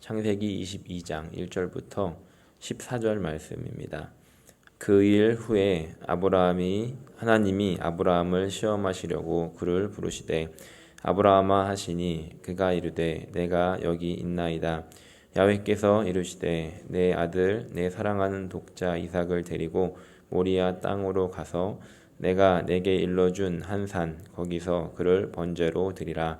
창세기 22장 1절부터 14절 말씀입니다. 그 일 후에 하나님이 아브라함을 시험하시려고 그를 부르시되 아브라함아 하시니 그가 이르되 내가 여기 있나이다. 야훼께서 이르시되 내 아들 내 사랑하는 독자 이삭을 데리고 모리아 땅으로 가서 내가 내게 일러준 한 산 거기서 그를 번제로 드리라.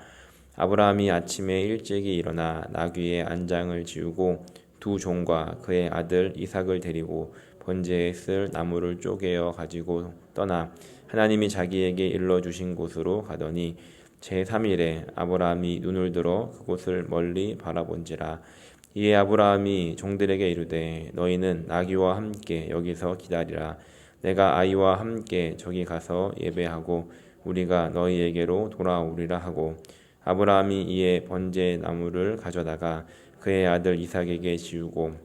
아브라함이 아침에 일찍이 일어나 나귀의 안장을 지우고 두 종과 그의 아들 이삭을 데리고 번제에 쓸 나무를 쪼개어 가지고 떠나 하나님이 자기에게 일러주신 곳으로 가더니 제3일에 아브라함이 눈을 들어 그곳을 멀리 바라본지라. 이에 아브라함이 종들에게 이르되 너희는 나귀와 함께 여기서 기다리라. 내가 아이와 함께 저기 가서 예배하고 우리가 너희에게로 돌아오리라 하고 아브라함이 이에 번제 나무를 가져다가 그의 아들 이삭에게 지우고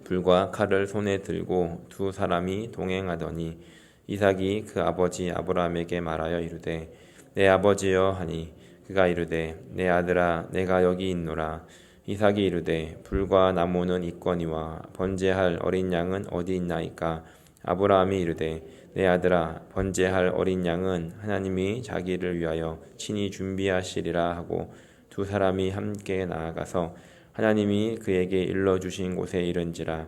불과 칼을 손에 들고 두 사람이 동행하더니 이삭이 그 아버지 아브라함에게 말하여 이르되 내 아버지여 하니 그가 이르되 내 아들아 내가 여기 있노라. 이삭이 이르되 불과 나무는 있거니와 번제할 어린 양은 어디 있나이까. 아브라함이 이르되 내 아들아 번제할 어린 양은 하나님이 자기를 위하여 친히 준비하시리라 하고 두 사람이 함께 나아가서 하나님이 그에게 일러주신 곳에 이른지라.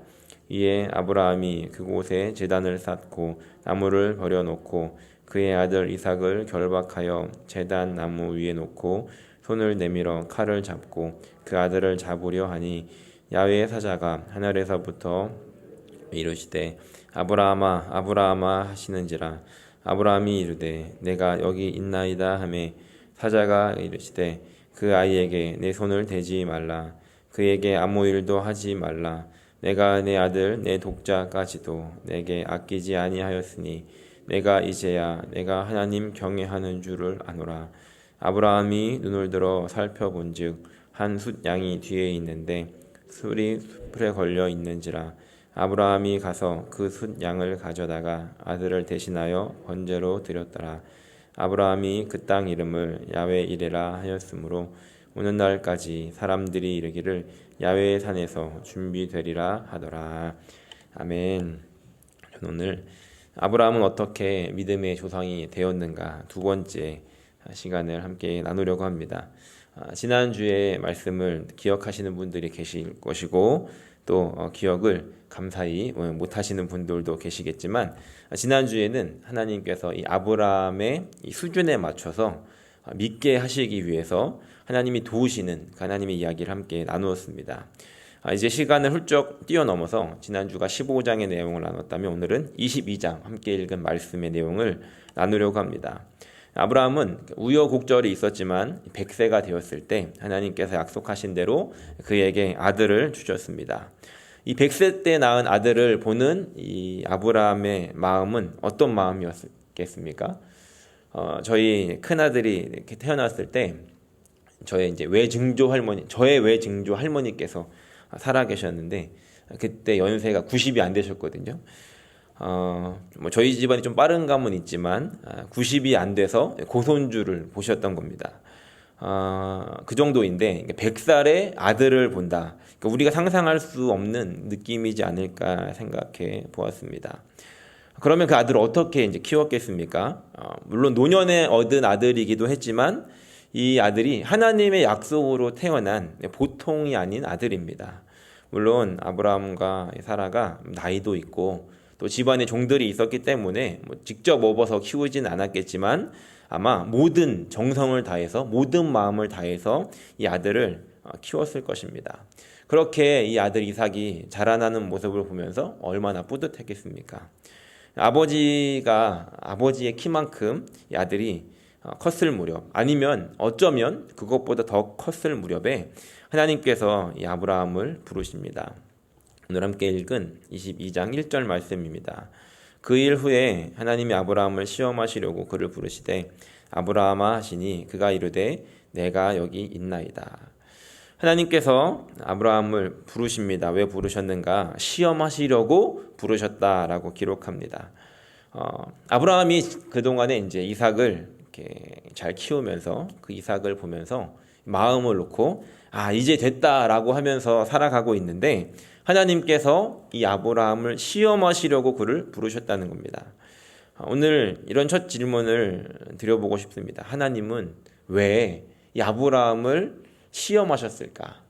이에 아브라함이 그곳에 제단을 쌓고 나무를 버려놓고 그의 아들 이삭을 결박하여 제단 나무 위에 놓고 손을 내밀어 칼을 잡고 그 아들을 잡으려 하니 야훼의 사자가 하늘에서부터 이르시되 아브라함아 아브라함아 하시는지라. 아브라함이 이르되 내가 여기 있나이다 하매 사자가 이르시되 그 아이에게 내 손을 대지 말라. 그에게 아무 일도 하지 말라. 내가 내 아들 내 독자까지도 내게 아끼지 아니하였으니 내가 이제야 내가 하나님 경외하는 줄을 아노라. 아브라함이 눈을 들어 살펴본즉 한 숫 양이 뒤에 있는데 술이 숲에 걸려 있는지라. 아브라함이 가서 그 숫 양을 가져다가 아들을 대신하여 번제로 드렸더라. 아브라함이 그 땅 이름을 야훼 이레라 하였으므로 오는 날까지 사람들이 이르기를 야훼의 산에서 준비되리라 하더라. 아멘. 오늘 아브라함은 어떻게 믿음의 조상이 되었는가 두 번째 시간을 함께 나누려고 합니다. 지난주에 말씀을 기억하시는 분들이 계실 것이고 또 기억을 감사히 못하시는 분들도 계시겠지만 지난주에는 하나님께서 이 아브라함의 이 수준에 맞춰서 믿게 하시기 위해서 하나님이 도우시는 하나님의 이야기를 함께 나누었습니다. 이제 시간을 훌쩍 뛰어넘어서 지난주가 15장의 내용을 나눴다면 오늘은 22장 함께 읽은 말씀의 내용을 나누려고 합니다. 아브라함은 우여곡절이 있었지만 100세가 되었을 때 하나님께서 약속하신 대로 그에게 아들을 주셨습니다. 이 100세 때 낳은 아들을 보는 이 아브라함의 마음은 어떤 마음이었겠습니까? 저희 큰아들이 이렇게 태어났을 때 저의 외증조 할머니께서 살아 계셨는데 그때 연세가 90이 안 되셨거든요. 저희 집안이 좀 빠른 감은 있지만 90이 안 돼서 고손주를 보셨던 겁니다. 그 정도인데 100살의 아들을 본다. 그러니까 우리가 상상할 수 없는 느낌이지 않을까 생각해 보았습니다. 그러면 그 아들을 어떻게 이제 키웠겠습니까? 물론 노년에 얻은 아들이기도 했지만 이 아들이 하나님의 약속으로 태어난 보통이 아닌 아들입니다. 물론 아브라함과 사라가 나이도 있고 또 집안에 종들이 있었기 때문에 직접 업어서 키우진 않았겠지만 아마 모든 정성을 다해서 모든 마음을 다해서 이 아들을 키웠을 것입니다. 그렇게 이 아들 이삭이 자라나는 모습을 보면서 얼마나 뿌듯했겠습니까? 아버지의 키만큼 이 아들이 컸을 무렵, 아니면 어쩌면 그것보다 더 컸을 무렵에 하나님께서 이 아브라함을 부르십니다. 오늘 함께 읽은 22장 1절 말씀입니다. 그 일 후에 하나님이 아브라함을 시험하시려고 그를 부르시되 아브라함아 하시니 그가 이르되 내가 여기 있나이다. 하나님께서 아브라함을 부르십니다. 왜 부르셨는가? 시험하시려고 부르셨다라고 기록합니다. 아브라함이 그동안에 이제 이삭을 이렇게 잘 키우면서 그 이삭을 보면서 마음을 놓고 이제 됐다라고 하면서 살아가고 있는데 하나님께서 이 아브라함을 시험하시려고 그를 부르셨다는 겁니다. 오늘 이런 첫 질문을 드려보고 싶습니다. 하나님은 왜 이 아브라함을 시험하셨을까?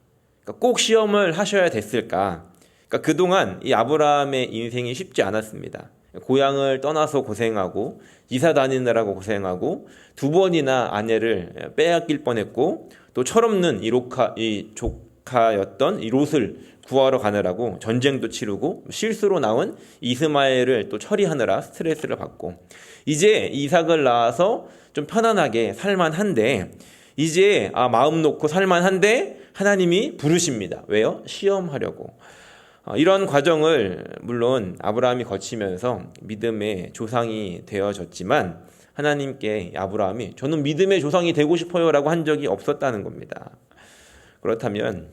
그러니까 꼭 시험을 하셔야 됐을까? 그러니까 그동안 이 아브라함의 인생이 쉽지 않았습니다. 고향을 떠나서 고생하고 이사 다니느라고 고생하고 2번이나 아내를 빼앗길 뻔했고 또 철없는 이 조카였던 이 롯을 구하러 가느라고 전쟁도 치르고 실수로 낳은 이스마엘을 또 처리하느라 스트레스를 받고 이제 이삭을 낳아서 좀 편안하게 살만한데 이제 마음 놓고 살만한데 하나님이 부르십니다. 왜요? 시험하려고. 이런 과정을 물론 아브라함이 거치면서 믿음의 조상이 되어졌지만 하나님께 아브라함이 저는 믿음의 조상이 되고 싶어요 라고 한 적이 없었다는 겁니다. 그렇다면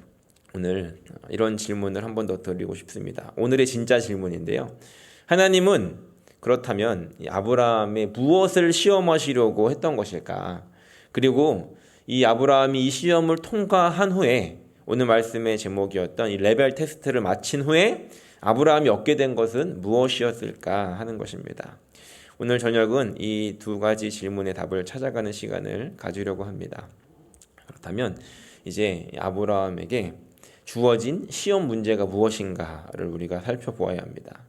오늘 이런 질문을 한 번 더 드리고 싶습니다. 오늘의 진짜 질문인데요. 하나님은 그렇다면 아브라함의 무엇을 시험하시려고 했던 것일까? 그리고 이 아브라함이 이 시험을 통과한 후에 오늘 말씀의 제목이었던 이 레벨 테스트를 마친 후에 아브라함이 얻게 된 것은 무엇이었을까 하는 것입니다. 오늘 저녁은 이 2가지 질문의 답을 찾아가는 시간을 가지려고 합니다. 그렇다면 이제 아브라함에게 주어진 시험 문제가 무엇인가를 우리가 살펴보아야 합니다.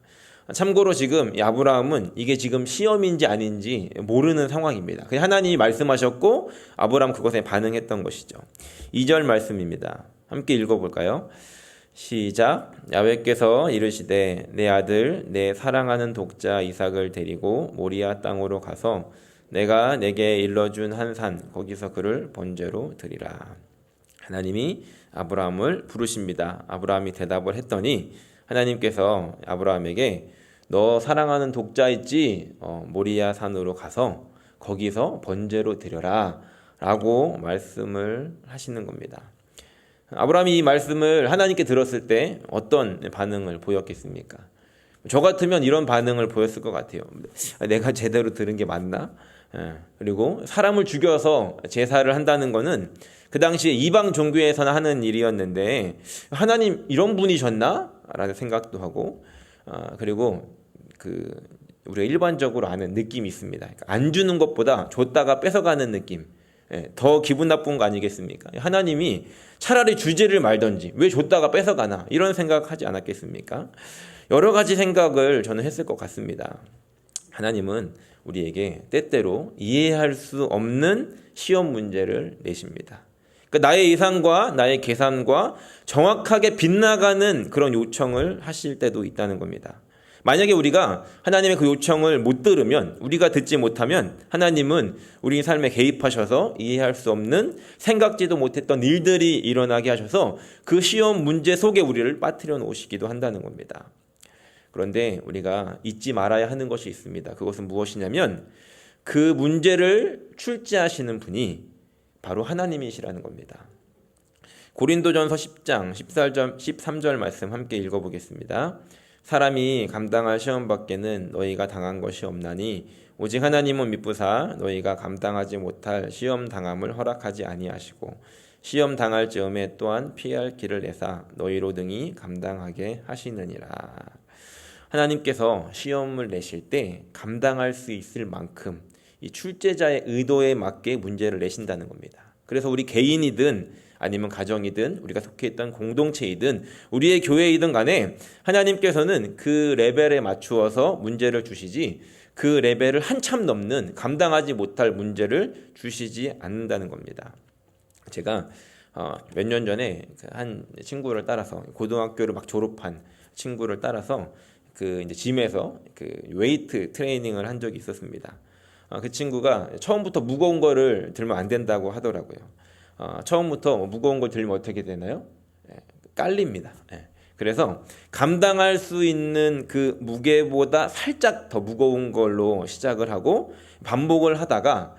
참고로 지금 이 아브라함은 이게 지금 시험인지 아닌지 모르는 상황입니다. 그냥 하나님이 말씀하셨고 아브라함 그것에 반응했던 것이죠. 2절 말씀입니다. 함께 읽어볼까요? 시작. 야훼께서 이르시되 내 아들 내 사랑하는 독자 이삭을 데리고 모리아 땅으로 가서 내가 내게 일러준 한 산 거기서 그를 번제로 드리라. 하나님이 아브라함을 부르십니다. 아브라함이 대답을 했더니 하나님께서 아브라함에게 너 사랑하는 독자 있지? 모리아 산으로 가서 거기서 번제로 드려라 라고 말씀을 하시는 겁니다. 아브라함이 이 말씀을 하나님께 들었을 때 어떤 반응을 보였겠습니까? 저 같으면 이런 반응을 보였을 것 같아요. 내가 제대로 들은 게 맞나? 그리고 사람을 죽여서 제사를 한다는 거는 그 당시에 이방 종교에서나 하는 일이었는데 하나님 이런 분이셨나? 라는 생각도 하고 그리고 우리가 일반적으로 아는 느낌이 있습니다. 그러니까 안 주는 것보다 줬다가 뺏어가는 느낌 더 기분 나쁜 거 아니겠습니까? 하나님이 차라리 주지를 말던지 왜 줬다가 뺏어가나 이런 생각하지 않았겠습니까? 여러 가지 생각을 저는 했을 것 같습니다. 하나님은 우리에게 때때로 이해할 수 없는 시험 문제를 내십니다. 그러니까 나의 예상과 나의 계산과 정확하게 빗나가는 그런 요청을 하실 때도 있다는 겁니다. 만약에 우리가 하나님의 그 요청을 못 들으면 우리가 듣지 못하면 하나님은 우리 삶에 개입하셔서 이해할 수 없는 생각지도 못했던 일들이 일어나게 하셔서 그 시험 문제 속에 우리를 빠뜨려 놓으시기도 한다는 겁니다. 그런데 우리가 잊지 말아야 하는 것이 있습니다. 그것은 무엇이냐면 그 문제를 출제하시는 분이 바로 하나님이시라는 겁니다. 고린도전서 10장 13절 말씀 함께 읽어보겠습니다. 사람이 감당할 시험 밖에는 너희가 당한 것이 없나니 오직 하나님은 미쁘사 너희가 감당하지 못할 시험 당함을 허락하지 아니하시고 시험 당할 즈음에 또한 피할 길을 내사 너희로 등이 감당하게 하시느니라. 하나님께서 시험을 내실 때 감당할 수 있을 만큼 이 출제자의 의도에 맞게 문제를 내신다는 겁니다. 그래서 우리 개인이든 아니면 가정이든 우리가 속해 있던 공동체이든 우리의 교회이든 간에 하나님께서는 그 레벨에 맞추어서 문제를 주시지 그 레벨을 한참 넘는 감당하지 못할 문제를 주시지 않는다는 겁니다. 제가 몇 년 전에 한 친구를 따라서 고등학교를 막 졸업한 친구를 따라서 이제 짐에서 웨이트 트레이닝을 한 적이 있었습니다. 그 친구가 처음부터 무거운 거를 들면 안 된다고 하더라고요. 처음부터 무거운 걸 들면 어떻게 되나요? 깔립니다. 그래서 감당할 수 있는 그 무게보다 살짝 더 무거운 걸로 시작을 하고 반복을 하다가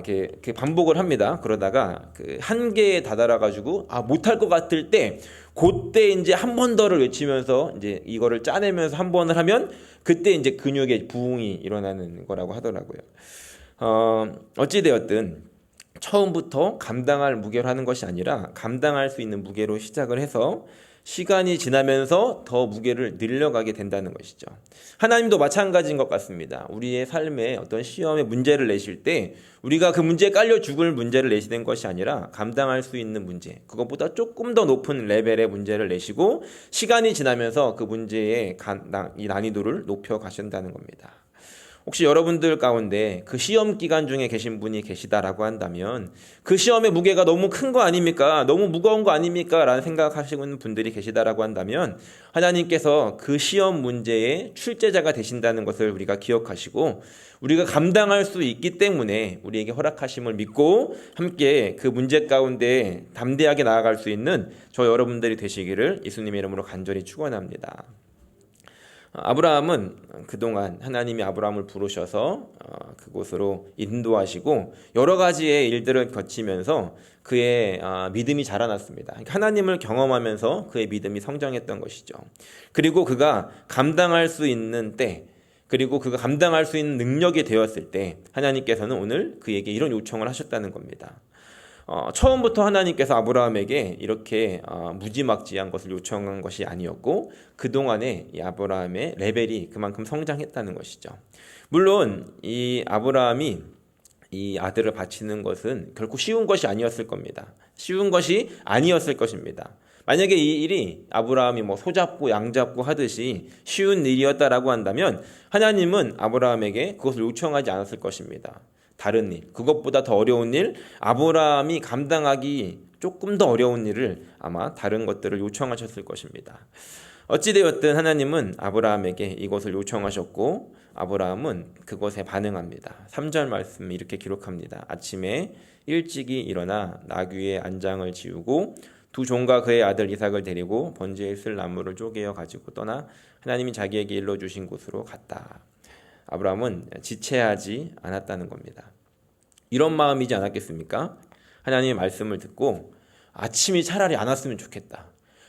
이렇게 반복을 합니다. 그러다가 그 한계에 다다라 가지고 못할 것 같을 때 그때 이제 한 번 더를 외치면서 이제 이거를 짜내면서 한 번을 하면 그때 이제 근육의 부흥이 일어나는 거라고 하더라고요. 어찌 되었든 처음부터 감당할 무게로 하는 것이 아니라 감당할 수 있는 무게로 시작을 해서 시간이 지나면서 더 무게를 늘려가게 된다는 것이죠. 하나님도 마찬가지인 것 같습니다. 우리의 삶에 어떤 시험의 문제를 내실 때 우리가 그 문제에 깔려 죽을 문제를 내시는 것이 아니라 감당할 수 있는 문제, 그것보다 조금 더 높은 레벨의 문제를 내시고 시간이 지나면서 그 문제의 이 난이도를 높여 가신다는 겁니다. 혹시 여러분들 가운데 그 시험 기간 중에 계신 분이 계시다라고 한다면 그 시험의 무게가 너무 큰 거 아닙니까? 너무 무거운 거 아닙니까? 라는 생각하시는 분들이 계시다라고 한다면 하나님께서 그 시험 문제의 출제자가 되신다는 것을 우리가 기억하시고 우리가 감당할 수 있기 때문에 우리에게 허락하심을 믿고 함께 그 문제 가운데 담대하게 나아갈 수 있는 저 여러분들이 되시기를 예수님의 이름으로 간절히 축원합니다. 아브라함은 그동안 하나님이 아브라함을 부르셔서 그곳으로 인도하시고 여러 가지의 일들을 거치면서 그의 믿음이 자라났습니다. 하나님을 경험하면서 그의 믿음이 성장했던 것이죠. 그리고 그가 감당할 수 있는 때, 그리고 그가 감당할 수 있는 능력이 되었을 때 하나님께서는 오늘 그에게 이런 요청을 하셨다는 겁니다. 처음부터 하나님께서 아브라함에게 이렇게 무지막지한 것을 요청한 것이 아니었고 그동안에 이 아브라함의 레벨이 그만큼 성장했다는 것이죠. 물론 이 아브라함이 이 아들을 바치는 것은 결코 쉬운 것이 아니었을 겁니다. 쉬운 것이 아니었을 것입니다. 만약에 이 일이 아브라함이 소잡고 양잡고 하듯이 쉬운 일이었다라고 한다면 하나님은 아브라함에게 그것을 요청하지 않았을 것입니다. 다른 일, 그것보다 더 어려운 일, 아브라함이 감당하기 조금 더 어려운 일을 아마 다른 것들을 요청하셨을 것입니다. 어찌되었든 하나님은 아브라함에게 이것을 요청하셨고 아브라함은 그것에 반응합니다. 3절 말씀 이렇게 기록합니다. 아침에 일찍이 일어나 나귀의 안장을 지우고 두 종과 그의 아들 이삭을 데리고 번제에 쓸 나무를 쪼개어 가지고 떠나 하나님이 자기에게 일러주신 곳으로 갔다. 아브라함은 지체하지 않았다는 겁니다. 이런 마음이지 않았겠습니까? 하나님의 말씀을 듣고 아침이 차라리 안 왔으면 좋겠다.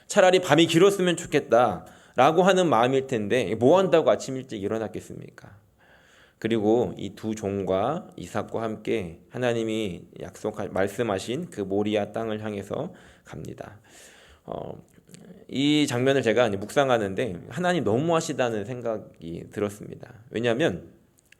차라리 밤이 길었으면 좋겠다. 라고 하는 마음일 텐데 뭐 한다고 아침 일찍 일어났겠습니까? 그리고 이 두 종과 이삭과 함께 하나님이 말씀하신 그 모리아 땅을 향해서 갑니다. 이 장면을 제가 묵상하는데 하나님 너무하시다는 생각이 들었습니다. 왜냐하면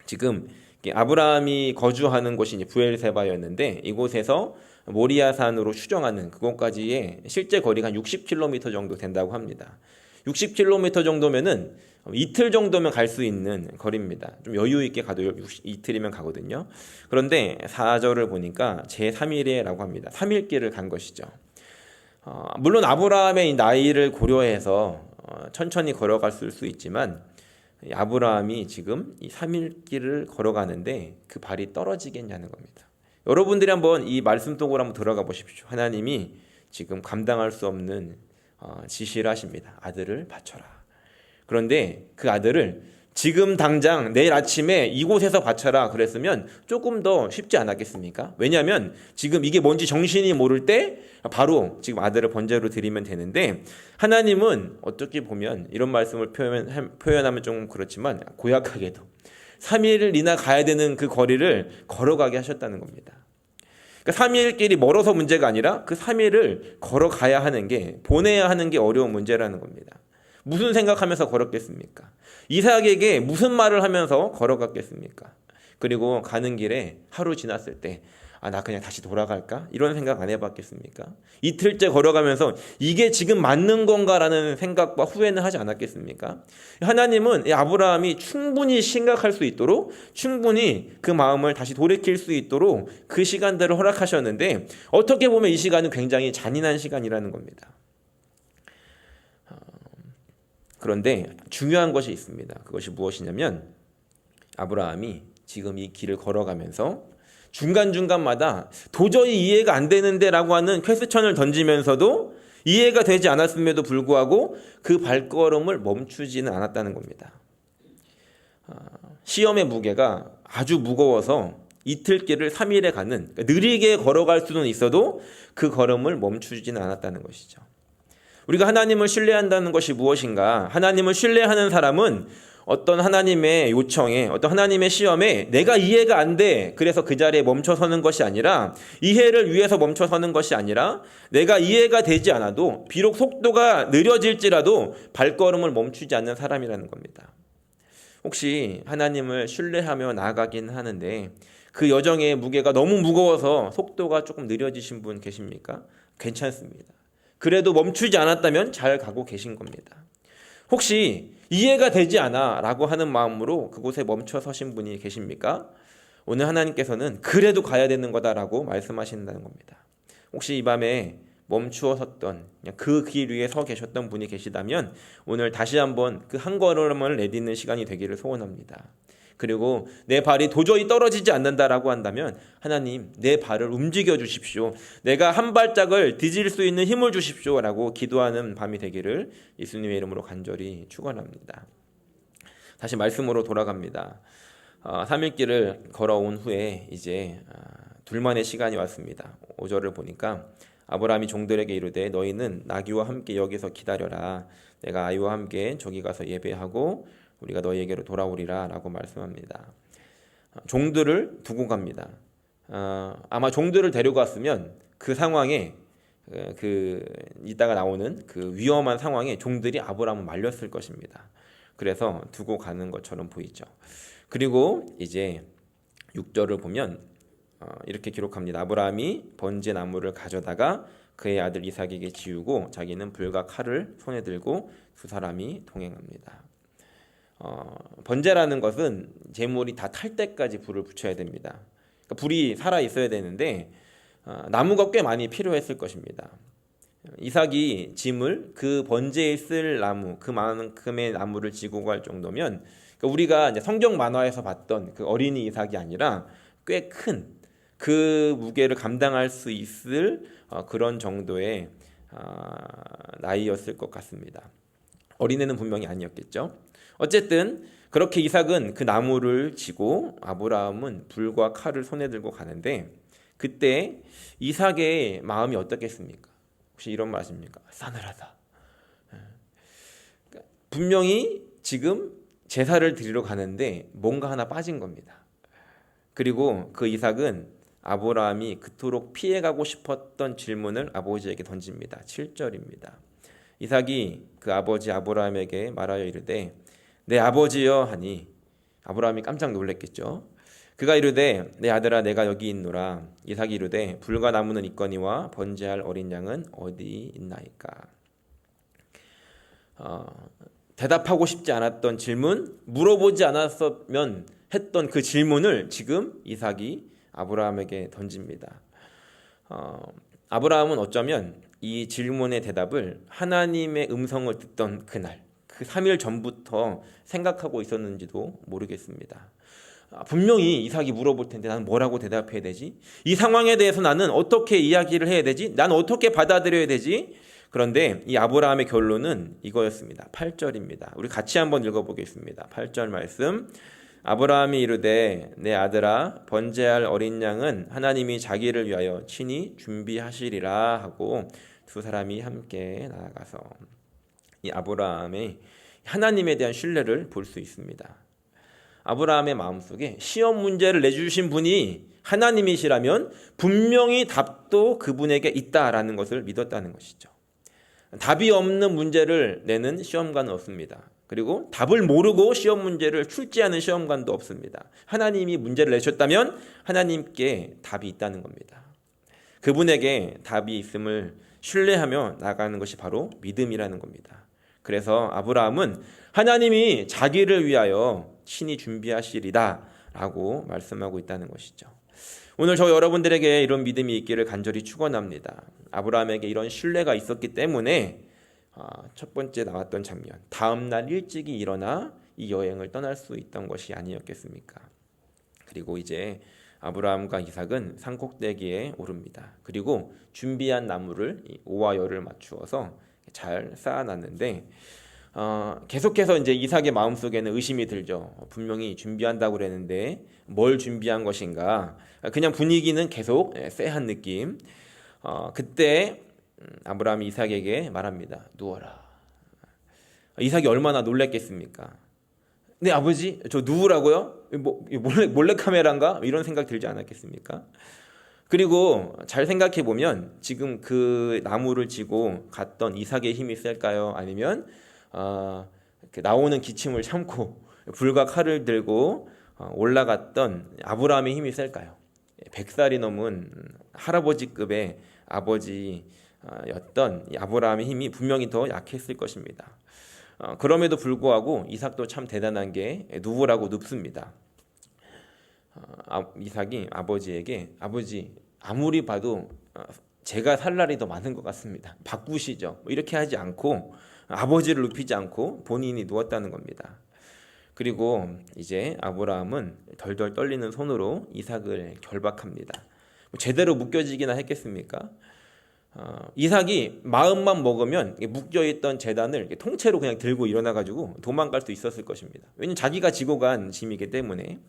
지금 아브라함이 거주하는 곳이 부엘세바였는데 이곳에서 모리아산으로 추정하는 그곳까지의 실제 거리가 한 60km 정도 된다고 합니다. 60km 정도면은 이틀 정도면 갈 수 있는 거리입니다. 좀 여유 있게 가도 이틀이면 가거든요. 그런데 4절을 보니까 제3일에라고 합니다. 3일길을 간 것이죠. 물론 아브라함의 나이를 고려해서 천천히 걸어갈 수 있지만 아브라함이 지금 이 3일 길을 걸어가는데 그 발이 떨어지겠냐는 겁니다. 여러분들이 한번 이 말씀 속으로 한번 들어가 보십시오. 하나님이 지금 감당할 수 없는 지시를 하십니다. 아들을 바쳐라. 그런데 그 아들을 지금 당장 내일 아침에 이곳에서 바쳐라 그랬으면 조금 더 쉽지 않았겠습니까? 왜냐하면 지금 이게 뭔지 정신이 모를 때 바로 지금 아들을 번제로 드리면 되는데 하나님은 어떻게 보면 이런 말씀을 표현하면 좀 그렇지만 고약하게도 3일이나 가야 되는 그 거리를 걸어가게 하셨다는 겁니다. 그러니까 3일 길이 멀어서 문제가 아니라 그 3일을 걸어가야 하는 게 보내야 하는 게 어려운 문제라는 겁니다. 무슨 생각하면서 걸었겠습니까? 이삭에게 무슨 말을 하면서 걸어갔겠습니까? 그리고 가는 길에 하루 지났을 때 나 그냥 다시 돌아갈까? 이런 생각 안 해봤겠습니까? 이틀째 걸어가면서 이게 지금 맞는 건가라는 생각과 후회는 하지 않았겠습니까? 하나님은 아브라함이 충분히 생각할 수 있도록 충분히 그 마음을 다시 돌이킬 수 있도록 그 시간들을 허락하셨는데 어떻게 보면 이 시간은 굉장히 잔인한 시간이라는 겁니다. 그런데 중요한 것이 있습니다. 그것이 무엇이냐면 아브라함이 지금 이 길을 걸어가면서 중간중간마다 도저히 이해가 안 되는데 라고 하는 퀘스천을 던지면서도 이해가 되지 않았음에도 불구하고 그 발걸음을 멈추지는 않았다는 겁니다. 시험의 무게가 아주 무거워서 이틀 길을 3일에 가는 느리게 걸어갈 수는 있어도 그 걸음을 멈추지는 않았다는 것이죠. 우리가 하나님을 신뢰한다는 것이 무엇인가? 하나님을 신뢰하는 사람은 어떤 하나님의 요청에, 어떤 하나님의 시험에 내가 이해가 안 돼. 그래서 그 자리에 멈춰서는 것이 아니라, 이해를 위해서 멈춰서는 것이 아니라, 내가 이해가 되지 않아도 비록 속도가 느려질지라도 발걸음을 멈추지 않는 사람이라는 겁니다. 혹시 하나님을 신뢰하며 나아가긴 하는데 그 여정의 무게가 너무 무거워서 속도가 조금 느려지신 분 계십니까? 괜찮습니다. 그래도 멈추지 않았다면 잘 가고 계신 겁니다. 혹시 이해가 되지 않아 라고 하는 마음으로 그곳에 멈춰 서신 분이 계십니까? 오늘 하나님께서는 그래도 가야 되는 거다라고 말씀하신다는 겁니다. 혹시 이 밤에 멈추어 섰던 그 길 위에 서 계셨던 분이 계시다면 오늘 다시 한번 그 한 걸음을 내딛는 시간이 되기를 소원합니다. 그리고 내 발이 도저히 떨어지지 않는다라고 한다면 하나님 내 발을 움직여 주십시오. 내가 한 발짝을 디딜 수 있는 힘을 주십시오 라고 기도하는 밤이 되기를 예수님의 이름으로 간절히 축원합니다. 다시 말씀으로 돌아갑니다. 3일길을 걸어온 후에 이제 둘만의 시간이 왔습니다. 5절을 보니까 아브라함이 종들에게 이르되 너희는 나귀와 함께 여기서 기다려라. 내가 아이와 함께 저기 가서 예배하고 우리가 너희에게로 돌아오리라 라고 말씀합니다. 종들을 두고 갑니다. 아마 종들을 데려갔으면 그 상황에 이따가 나오는 그 위험한 상황에 종들이 아브라함을 말렸을 것입니다. 그래서 두고 가는 것처럼 보이죠. 그리고 이제 6절을 보면 이렇게 기록합니다. 아브라함이 번제 나무를 가져다가 그의 아들 이삭에게 지우고 자기는 불과 칼을 손에 들고 두 사람이 동행합니다. 번제라는 것은 제물이 다 탈 때까지 불을 붙여야 됩니다. 그러니까 불이 살아 있어야 되는데 나무가 꽤 많이 필요했을 것입니다. 이삭이 짐을 그 번제에 쓸 나무, 그 만큼의 나무를 지고 갈 정도면 그러니까 우리가 이제 성경 만화에서 봤던 그 어린이 이삭이 아니라 꽤 큰 그 무게를 감당할 수 있을 그런 정도의 나이였을 것 같습니다. 어린애는 분명히 아니었겠죠. 어쨌든 그렇게 이삭은 그 나무를 지고 아브라함은 불과 칼을 손에 들고 가는데 그때 이삭의 마음이 어떻겠습니까? 혹시 이런 말 아십니까? 싸늘하다. 분명히 지금 제사를 드리러 가는데 뭔가 하나 빠진 겁니다. 그리고 그 이삭은 아브라함이 그토록 피해가고 싶었던 질문을 아버지에게 던집니다. 7절입니다. 이삭이 그 아버지 아브라함에게 말하여 이르되 내 아버지여 하니 아브라함이 깜짝 놀랐겠죠. 그가 이르되 내 아들아 내가 여기 있노라. 이삭이 이르되 불과 나무는 있거니와 번제할 어린 양은 어디 있나이까. 대답하고 싶지 않았던 질문, 물어보지 않았으면 했던 그 질문을 지금 이삭이 아브라함에게 던집니다. 아브라함은 어쩌면 이 질문의 대답을 하나님의 음성을 듣던 그날, 그 3일 전부터 생각하고 있었는지도 모르겠습니다. 분명히 이삭이 물어볼 텐데 나는 뭐라고 대답해야 되지? 이 상황에 대해서 나는 어떻게 이야기를 해야 되지? 나는 어떻게 받아들여야 되지? 그런데 이 아브라함의 결론은 이거였습니다. 8절입니다. 우리 같이 한번 읽어보겠습니다. 8절 말씀. 아브라함이 이르되 내 아들아 번제할 어린 양은 하나님이 자기를 위하여 친히 준비하시리라 하고 두 사람이 함께 나아가서 이 아브라함의 하나님에 대한 신뢰를 볼 수 있습니다. 아브라함의 마음속에 시험 문제를 내주신 분이 하나님이시라면 분명히 답도 그분에게 있다라는 것을 믿었다는 것이죠. 답이 없는 문제를 내는 시험관은 없습니다. 그리고 답을 모르고 시험 문제를 출제하는 시험관도 없습니다. 하나님이 문제를 내셨다면 하나님께 답이 있다는 겁니다. 그분에게 답이 있음을 신뢰하며 나가는 것이 바로 믿음이라는 겁니다. 그래서 아브라함은 하나님이 자기를 위하여 친히 준비하시리다 라고 말씀하고 있다는 것이죠. 오늘 저 여러분들에게 이런 믿음이 있기를 간절히 축원합니다. 아브라함에게 이런 신뢰가 있었기 때문에 첫 번째 나왔던 장면, 다음 날 일찍이 일어나 이 여행을 떠날 수 있던 것이 아니었겠습니까? 그리고 이제 아브라함과 이삭은 산꼭대기에 오릅니다. 그리고 준비한 나무를 오와 열을 맞추어서 잘 쌓아놨는데 계속해서 이제 이삭의 마음속에는 의심이 들죠. 분명히 준비한다고 그랬는데 뭘 준비한 것인가? 그냥 분위기는 계속 쎄한 느낌. 그때 아브라함이 이삭에게 말합니다. 누워라. 이삭이 얼마나 놀랐겠습니까? 네, 아버지, 저 누구라고요? 뭐 몰래 카메라인가? 이런 생각 들지 않았겠습니까? 그리고 잘 생각해 보면 지금 그 나무를 지고 갔던 이삭의 힘이 셀까요? 아니면 이렇게 나오는 기침을 참고 불과 칼을 들고 올라갔던 아브라함의 힘이 셀까요? 100살이 넘은 할아버지급의 아버지였던 이 아브라함의 힘이 분명히 더 약했을 것입니다. 그럼에도 불구하고 이삭도 참 대단한 게 누구라고 눕습니다. 이삭이 아버지에게 아버지 아무리 봐도 제가 살 날이 더 많은 것 같습니다. 바꾸시죠. 이렇게 하지 않고 아버지를 눕히지 않고 본인이 누웠다는 겁니다. 그리고 이제 아브라함은 덜덜 떨리는 손으로 이삭을 결박합니다. 제대로 묶여지기나 했겠습니까? 이삭이 마음만 먹으면 묶여있던 제단을 통째로 그냥 들고 일어나가지고 도망갈 수 있었을 것입니다. 왜냐하면 자기가 지고 간 짐이기 때문에.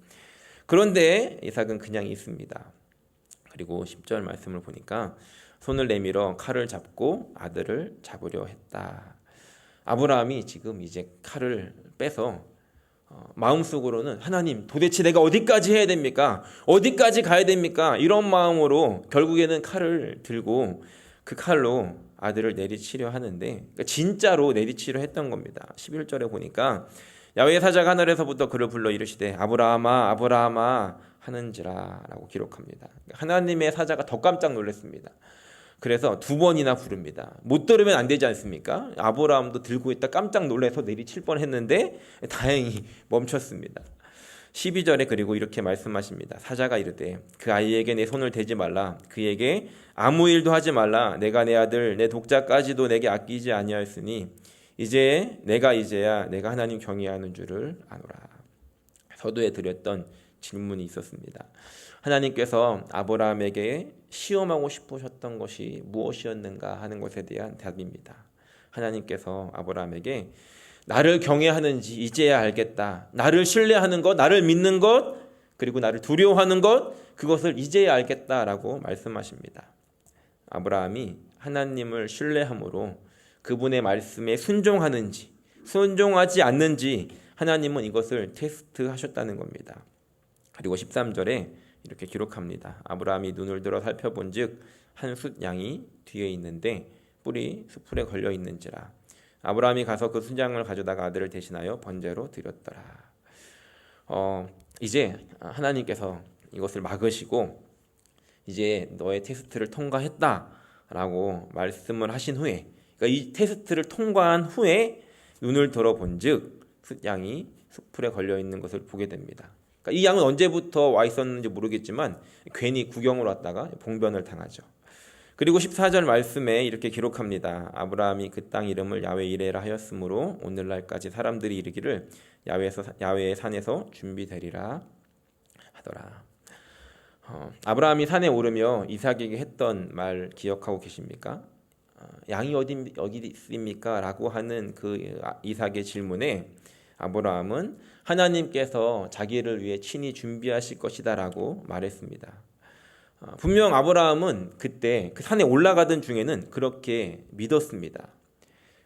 그런데 이삭은 그냥 있습니다. 그리고 10절 말씀을 보니까 손을 내밀어 칼을 잡고 아들을 잡으려 했다. 아브라함이 지금 이제 칼을 빼서 마음속으로는 하나님 도대체 내가 어디까지 해야 됩니까? 어디까지 가야 됩니까? 이런 마음으로 결국에는 칼을 들고 그 칼로 아들을 내리치려 하는데 그러니까 진짜로 내리치려 했던 겁니다. 11절에 보니까 야훼의 사자가 하늘에서부터 그를 불러 이르시되 아브라함아 아브라함아 하는지라 라고 기록합니다. 하나님의 사자가 더 깜짝 놀랐습니다. 그래서 2번이나 부릅니다. 못 들으면 안 되지 않습니까? 아브라함도 들고 있다 깜짝 놀라서 내리칠 뻔했는데 다행히 멈췄습니다. 12절에 그리고 이렇게 말씀하십니다. 사자가 이르되 그 아이에게 내 손을 대지 말라. 그에게 아무 일도 하지 말라. 내가 내 아들 내 독자까지도 내게 아끼지 아니하였으니 이제야 내가 하나님 경외하는 줄을 아노라. 서두에 드렸던 질문이 있었습니다. 하나님께서 아브라함에게 시험하고 싶으셨던 것이 무엇이었는가 하는 것에 대한 답입니다. 하나님께서 아브라함에게 나를 경외하는지 이제야 알겠다. 나를 신뢰하는 것, 나를 믿는 것, 그리고 나를 두려워하는 것, 그것을 이제야 알겠다라고 말씀하십니다. 아브라함이 하나님을 신뢰함으로 그분의 말씀에 순종하는지 순종하지 않는지 하나님은 이것을 테스트하셨다는 겁니다. 그리고 13절에 이렇게 기록합니다. 아브라함이 눈을 들어 살펴본즉 한 숫 양이 뒤에 있는데 뿔이 수풀에 걸려 있는지라. 아브라함이 가서 그 숫양을 가져다가 아들을 대신하여 번제로 드렸더라. 이제 하나님께서 이것을 막으시고 이제 너의 테스트를 통과했다라고 말씀을 하신 후에 그러니까 이 테스트를 통과한 후에 눈을 들어본즉 숫양이 수풀에 걸려 있는 것을 보게 됩니다. 그러니까 이 양은 언제부터 와 있었는지 모르겠지만 괜히 구경을 왔다가 봉변을 당하죠. 그리고 14절 말씀에 이렇게 기록합니다. 아브라함이 그 땅 이름을 야훼 이레라 하였으므로 오늘날까지 사람들이 이르기를 야훼의 산에서 준비되리라 하더라. 아브라함이 산에 오르며 이삭에게 했던 말 기억하고 계십니까? 양이 어디 있습니까? 라고 하는 그 이삭의 질문에 아브라함은 하나님께서 자기를 위해 친히 준비하실 것이다 라고 말했습니다. 분명 아브라함은 그때 그 산에 올라가던 중에는 그렇게 믿었습니다.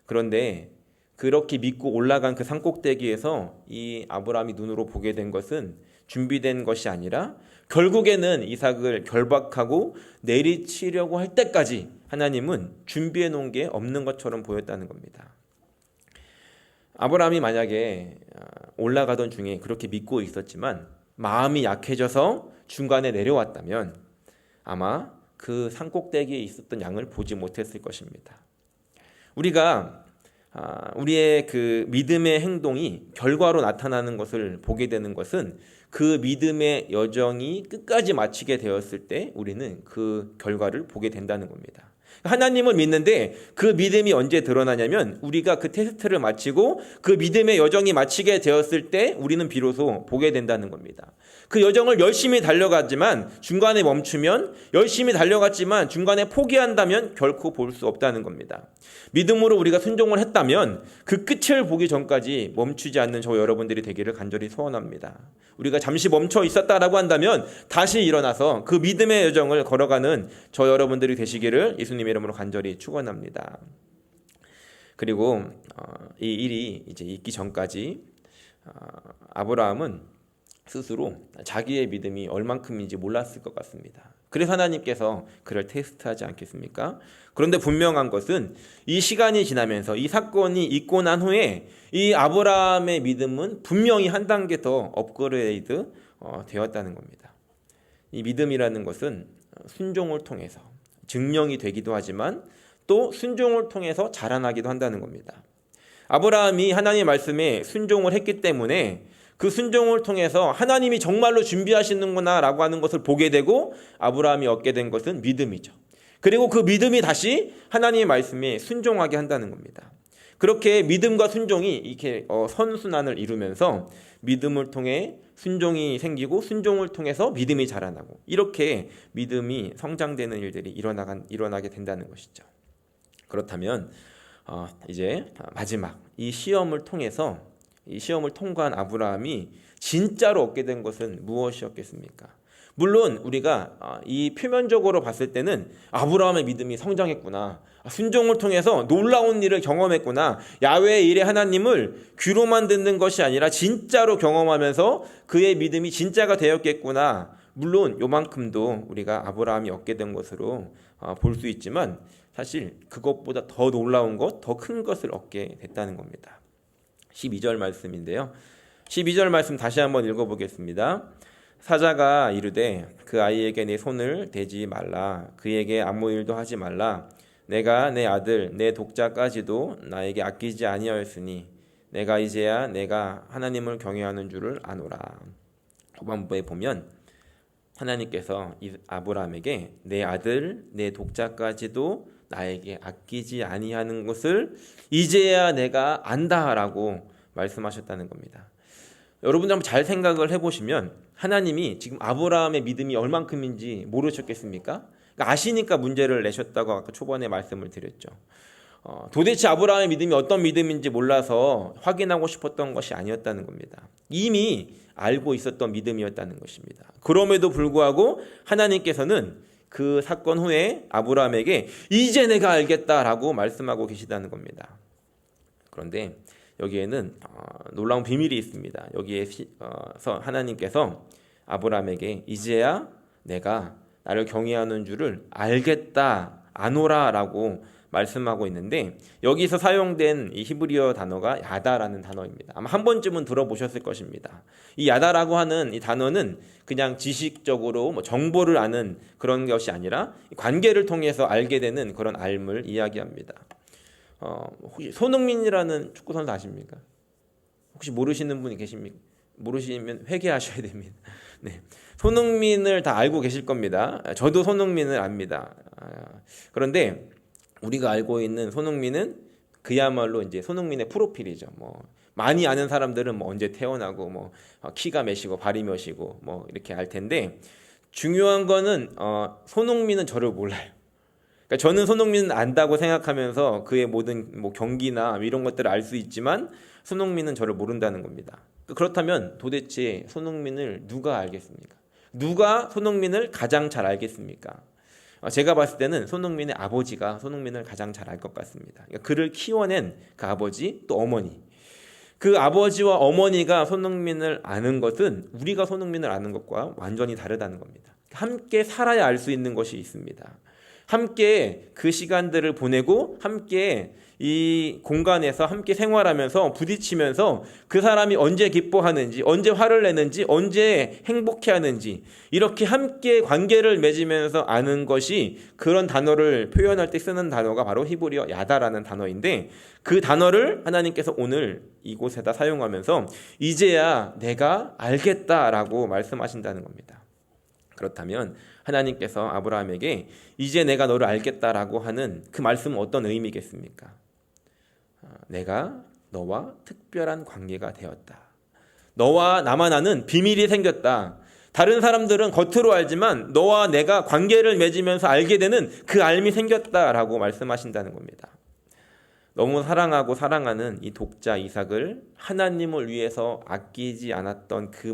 그런데 그렇게 믿고 올라간 그 산꼭대기에서 이 아브라함이 눈으로 보게 된 것은 준비된 것이 아니라 결국에는 이삭을 결박하고 내리치려고 할 때까지 하나님은 준비해 놓은 게 없는 것처럼 보였다는 겁니다. 아브라함이 만약에 올라가던 중에 그렇게 믿고 있었지만 마음이 약해져서 중간에 내려왔다면 아마 그 산꼭대기에 있었던 양을 보지 못했을 것입니다. 우리가 우리의 그 믿음의 행동이 결과로 나타나는 것을 보게 되는 것은 그 믿음의 여정이 끝까지 마치게 되었을 때 우리는 그 결과를 보게 된다는 겁니다. 하나님을 믿는데 그 믿음이 언제 드러나냐면 우리가 그 테스트를 마치고 그 믿음의 여정이 마치게 되었을 때 우리는 비로소 보게 된다는 겁니다. 그 여정을 열심히 달려갔지만 중간에 멈추면 열심히 달려갔지만 중간에 포기한다면 결코 볼 수 없다는 겁니다. 믿음으로 우리가 순종을 했다면 그 끝을 보기 전까지 멈추지 않는 저 여러분들이 되기를 간절히 소원합니다. 우리가 잠시 멈춰 있었다라고 한다면 다시 일어나서 그 믿음의 여정을 걸어가는 저 여러분들이 되시기를 예수님의 이름으로 간절히 축원합니다. 그리고 이 일이 이제 있기 전까지 아브라함은 스스로 자기의 믿음이 얼만큼인지 몰랐을 것 같습니다. 그래서 하나님께서 그를 테스트하지 않겠습니까? 그런데 분명한 것은 이 시간이 지나면서 이 사건이 있고 난 후에 이 아브라함의 믿음은 분명히 한 단계 더 업그레이드 되었다는 겁니다. 이 믿음이라는 것은 순종을 통해서 증명이 되기도 하지만 또 순종을 통해서 자라나기도 한다는 겁니다. 아브라함이 하나님의 말씀에 순종을 했기 때문에 그 순종을 통해서 하나님이 정말로 준비하시는구나 라고 하는 것을 보게 되고 아브라함이 얻게 된 것은 믿음이죠. 그리고 그 믿음이 다시 하나님의 말씀에 순종하게 한다는 겁니다. 그렇게 믿음과 순종이 이렇게 선순환을 이루면서 믿음을 통해 순종이 생기고 순종을 통해서 믿음이 자라나고 이렇게 믿음이 성장되는 일들이 일어나게 된다는 것이죠. 그렇다면 이제 마지막 이 시험을 통해서 이 시험을 통과한 아브라함이 진짜로 얻게 된 것은 무엇이었겠습니까? 물론 우리가 이 표면적으로 봤을 때는 아브라함의 믿음이 성장했구나, 순종을 통해서 놀라운 일을 경험했구나, 야훼의 일에 하나님을 귀로만 듣는 것이 아니라 진짜로 경험하면서 그의 믿음이 진짜가 되었겠구나, 물론 요만큼도 우리가 아브라함이 얻게 된 것으로 볼 수 있지만 사실 그것보다 더 놀라운 것, 더 큰 것을 얻게 됐다는 겁니다. 12절 말씀인데요. 12절 말씀 다시 한번 읽어보겠습니다. 사자가 이르되 그 아이에게 내 손을 대지 말라. 그에게 아무 일도 하지 말라. 내가 내 아들 내 독자까지도 나에게 아끼지 아니하였으니 내가 이제야 내가 하나님을 경외하는 줄을 아노라. 후반부에 보면 하나님께서 아브라함에게 내 아들 내 독자까지도 나에게 아끼지 아니하는 것을 이제야 내가 안다라고 말씀하셨다는 겁니다. 여러분들 한번 잘 생각을 해보시면 하나님이 지금 아브라함의 믿음이 얼만큼인지 모르셨겠습니까? 그러니까 아시니까 문제를 내셨다고 아까 초반에 말씀을 드렸죠. 도대체 아브라함의 믿음이 어떤 믿음인지 몰라서 확인하고 싶었던 것이 아니었다는 겁니다. 이미 알고 있었던 믿음이었다는 것입니다. 그럼에도 불구하고 하나님께서는 그 사건 후에 아브라함에게 이제 내가 알겠다라고 말씀하고 계시다는 겁니다. 그런데 여기에는 놀라운 비밀이 있습니다. 여기에서 하나님께서 아브라함에게 이제야 내가 나를 경외하는 줄을 알겠다, 아노라라고 말씀하고 있는데 여기서 사용된 이 히브리어 단어가 야다라는 단어입니다. 아마 한 번쯤은 들어보셨을 것입니다. 이 야다라고 하는 이 단어는 그냥 지식적으로 정보를 아는 그런 것이 아니라 관계를 통해서 알게 되는 그런 알을 이야기합니다. 혹시 손흥민이라는 축구 선수 아십니까? 혹시 모르시는 분이 계십니까? 모르시면 회개하셔야 됩니다. 네, 손흥민을 다 알고 계실 겁니다. 저도 손흥민을 압니다. 그런데 우리가 알고 있는 손흥민은 그야말로 이제 손흥민의 프로필이죠. 많이 아는 사람들은 언제 태어나고 키가 몇이고 발이 몇이고 이렇게 알 텐데 중요한 거는 손흥민은 저를 몰라요. 그러니까 저는 손흥민은 안다고 생각하면서 그의 모든 경기나 이런 것들을 알 수 있지만 손흥민은 저를 모른다는 겁니다. 그렇다면 도대체 손흥민을 누가 알겠습니까? 누가 손흥민을 가장 잘 알겠습니까? 제가 봤을 때는 손흥민의 아버지가 손흥민을 가장 잘 알 것 같습니다. 그러니까 그를 키워낸 그 아버지 또 어머니, 그 아버지와 어머니가 손흥민을 아는 것은 우리가 손흥민을 아는 것과 완전히 다르다는 겁니다. 함께 살아야 알 수 있는 것이 있습니다. 함께 그 시간들을 보내고 함께 이 공간에서 함께 생활하면서 부딪히면서 그 사람이 언제 기뻐하는지, 언제 화를 내는지, 언제 행복해하는지 이렇게 함께 관계를 맺으면서 아는 것이, 그런 단어를 표현할 때 쓰는 단어가 바로 히브리어 야다라는 단어인데 그 단어를 하나님께서 오늘 이곳에다 사용하면서 이제야 내가 알겠다라고 말씀하신다는 겁니다. 그렇다면 하나님께서 아브라함에게 이제 내가 너를 알겠다라고 하는 그 말씀은 어떤 의미겠습니까? 내가 너와 특별한 관계가 되었다. 너와 나만 아는 비밀이 생겼다. 다른 사람들은 겉으로 알지만 너와 내가 관계를 맺으면서 알게 되는 그 알미 생겼다라고 말씀하신다는 겁니다. 너무 사랑하고 사랑하는 이 독자 이삭을 하나님을 위해서 아끼지 않았던 그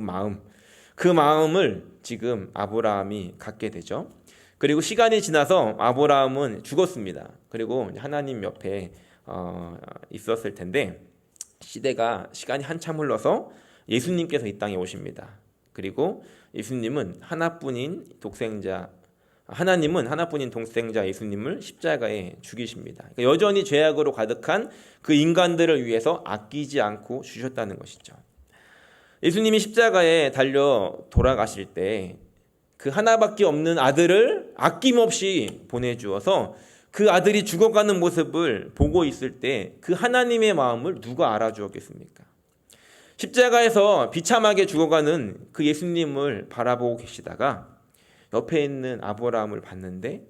마음을 지금 아브라함이 갖게 되죠. 그리고 시간이 지나서 아브라함은 죽었습니다. 그리고 하나님 옆에 있었을 텐데 시간이 한참 흘러서 예수님께서 이 땅에 오십니다. 그리고 예수님은 하나님은 하나뿐인 동생자 예수님을 십자가에 죽이십니다. 그러니까 여전히 죄악으로 가득한 그 인간들을 위해서 아끼지 않고 주셨다는 것이죠. 예수님이 십자가에 달려 돌아가실 때 그 하나밖에 없는 아들을 아낌없이 보내주어서 그 아들이 죽어가는 모습을 보고 있을 때 그 하나님의 마음을 누가 알아주었겠습니까? 십자가에서 비참하게 죽어가는 그 예수님을 바라보고 계시다가 옆에 있는 아브라함을 봤는데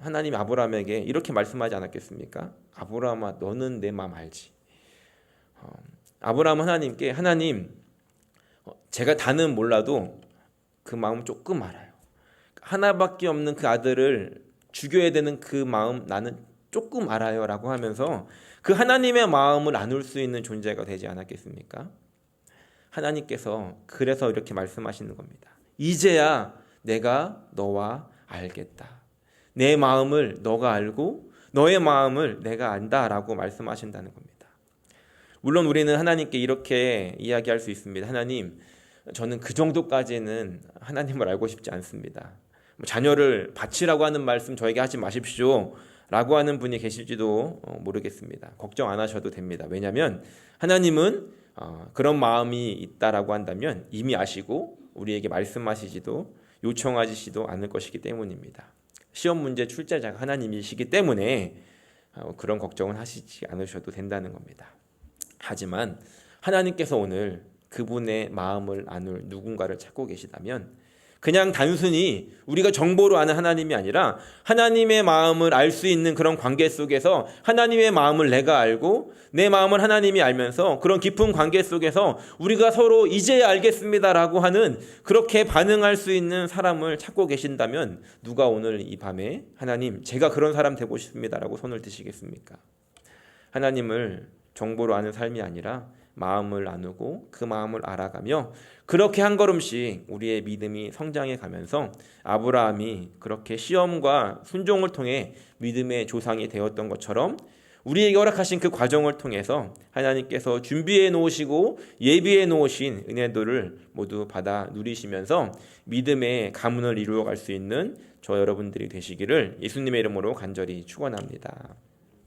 하나님이 아브라함에게 이렇게 말씀하지 않았겠습니까? 아브라함아, 너는 내 마음 알지. 아브라함은 하나님께, 하나님, 제가 다는 몰라도 그 마음 조금 알아요. 하나밖에 없는 그 아들을 죽여야 되는 그 마음 나는 조금 알아요 라고 하면서 그 하나님의 마음을 나눌 수 있는 존재가 되지 않았겠습니까? 하나님께서 그래서 이렇게 말씀하시는 겁니다. 이제야 내가 너와 알겠다. 내 마음을 너가 알고 너의 마음을 내가 안다라고 말씀하신다는 겁니다. 물론 우리는 하나님께 이렇게 이야기할 수 있습니다. 하나님, 저는 그 정도까지는 하나님을 알고 싶지 않습니다. 자녀를 바치라고 하는 말씀 저에게 하지 마십시오 라고 하는 분이 계실지도 모르겠습니다. 걱정 안 하셔도 됩니다. 왜냐하면 하나님은 그런 마음이 있다라고 한다면 이미 아시고 우리에게 말씀하시지도 요청하시지도 않을 것이기 때문입니다. 시험 문제 출제자가 하나님이시기 때문에 그런 걱정은 하시지 않으셔도 된다는 겁니다. 하지만 하나님께서 오늘 그분의 마음을 나눌 누군가를 찾고 계시다면 그냥 단순히 우리가 정보로 아는 하나님이 아니라 하나님의 마음을 알 수 있는 그런 관계 속에서 하나님의 마음을 내가 알고 내 마음을 하나님이 알면서 그런 깊은 관계 속에서 우리가 서로 이제야 알겠습니다라고 하는 그렇게 반응할 수 있는 사람을 찾고 계신다면 누가 오늘 이 밤에 하나님, 제가 그런 사람 되고 싶습니다라고 손을 드시겠습니까? 하나님을 정보로 아는 삶이 아니라 마음을 나누고 그 마음을 알아가며 그렇게 한 걸음씩 우리의 믿음이 성장해 가면서 아브라함이 그렇게 시험과 순종을 통해 믿음의 조상이 되었던 것처럼 우리에게 허락하신 그 과정을 통해서 하나님께서 준비해 놓으시고 예비해 놓으신 은혜들을 모두 받아 누리시면서 믿음의 가문을 이루어갈 수 있는 저 여러분들이 되시기를 예수님의 이름으로 간절히 축원합니다.